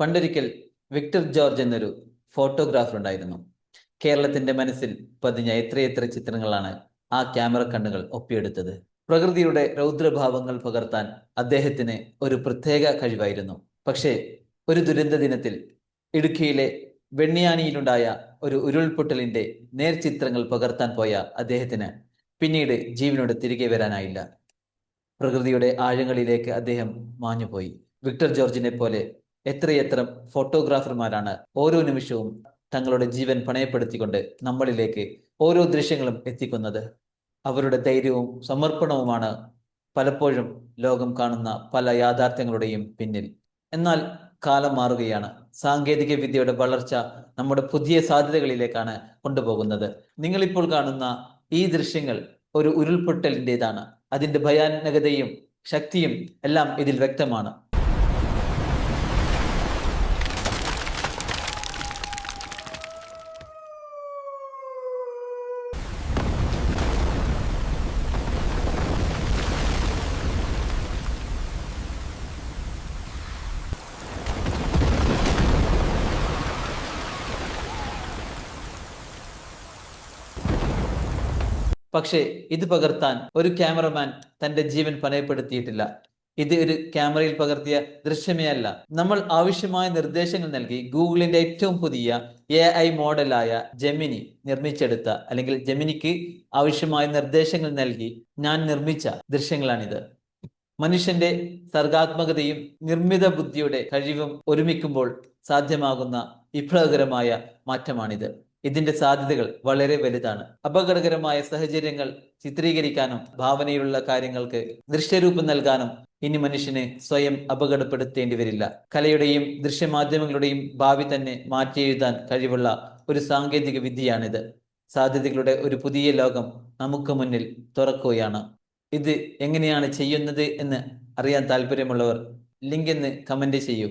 പണ്ടൊരിക്കൽ Victor George എന്നൊരു photographer ഉണ്ടായിരുന്നു. കേരളത്തിന്റെ മനസ്സിൽ പതിഞ്ഞ എത്രയെത്ര ചിത്രങ്ങളാണ് ആ ക്യാമറ കണ്ണുകൾ ഒപ്പിയെടുത്തത്. പ്രകൃതിയുടെ രൗദ്രഭാവങ്ങൾ പകർത്താൻ അദ്ദേഹത്തിന് ഒരു പ്രത്യേക കഴിവായിരുന്നു. പക്ഷേ ഒരു ദുരന്ത ദിനത്തിൽ ഇടുക്കിയിലെ വെണ്ണിയാനിയിലുണ്ടായ ഒരു ഉരുൾപൊട്ടലിന്റെ നേർചിത്രങ്ങൾ പകർത്താൻ പോയ അദ്ദേഹത്തിന് പിന്നീട് ജീവനോട് തിരികെ വരാനായില്ല. പ്രകൃതിയുടെ ആഴങ്ങളിലേക്ക് അദ്ദേഹം മാഞ്ഞുപോയി. വിക്ടർ ജോർജിനെ പോലെ എത്രയെത്ര ഫോട്ടോഗ്രാഫർമാരാണ് ഓരോ നിമിഷവും തങ്ങളുടെ ജീവൻ പണയപ്പെടുത്തിക്കൊണ്ട് നമ്മളിലേക്ക് ഓരോ ദൃശ്യങ്ങളും എത്തിക്കുന്നത്. അവരുടെ ധൈര്യവും സമർപ്പണവുമാണ് പലപ്പോഴും ലോകം കാണുന്ന പല യാഥാർത്ഥ്യങ്ങളുടെയും പിന്നിൽ. എന്നാൽ കാലം മാറുകയാണ്. സാങ്കേതിക വിദ്യയുടെ വളർച്ച നമ്മുടെ പുതിയ സാധ്യതകളിലേക്കാണ് കൊണ്ടുപോകുന്നത്. നിങ്ങളിപ്പോൾ കാണുന്ന ഈ ദൃശ്യങ്ങൾ ഒരു ഉരുൾപൊട്ടലിൻ്റെതാണ്. അതിന്റെ ഭയാനകതയും ശക്തിയും എല്ലാം ഇതിൽ വ്യക്തമാണ്. പക്ഷേ ഇത് പകർത്താൻ ഒരു ക്യാമറമാൻ തന്റെ ജീവൻ പണയപ്പെടുത്തിയിട്ടില്ല. ഇത് ഒരു ക്യാമറയിൽ പകർത്തിയ ദൃശ്യമേ അല്ല. നമ്മൾ ആവശ്യമായ നിർദ്ദേശങ്ങൾ നൽകി ഗൂഗിളിന്റെ ഏറ്റവും പുതിയ AI മോഡലായ ജെമിനി നിർമ്മിച്ചെടുത്ത, അല്ലെങ്കിൽ ജെമിനിക്ക് ആവശ്യമായ നിർദ്ദേശങ്ങൾ നൽകി ഞാൻ നിർമ്മിച്ച ദൃശ്യങ്ങളാണിത്. മനുഷ്യന്റെ സർഗാത്മകതയും നിർമ്മിത ബുദ്ധിയുടെ കഴിവും ഒരുമിക്കുമ്പോൾ സാധ്യമാകുന്ന വിപ്ലവകരമായ മാറ്റമാണിത്. ഇതിന്റെ സാധ്യതകൾ വളരെ വലുതാണ്. അപകടകരമായ സാഹചര്യങ്ങൾ ചിത്രീകരിക്കാനും ഭാവനയിലുള്ള കാര്യങ്ങൾക്ക് ദൃശ്യരൂപം നൽകാനും ഇനി മനുഷ്യനെ സ്വയം അപകടപ്പെടുത്തേണ്ടി വരില്ല. കലയുടെയും ദൃശ്യമാധ്യമങ്ങളുടെയും ഭാവി തന്നെ മാറ്റിയെഴുതാൻ കഴിവുള്ള ഒരു സാങ്കേതിക വിദ്യയാണിത്. സാധ്യതകളുടെ ഒരു പുതിയ ലോകം നമുക്ക് മുന്നിൽ തുറക്കുകയാണ്. ഇത് എങ്ങനെയാണ് ചെയ്യുന്നത് എന്ന് അറിയാൻ താല്പര്യമുള്ളവർ ലിങ്ക് എന്ന് കമന്റ് ചെയ്യൂ.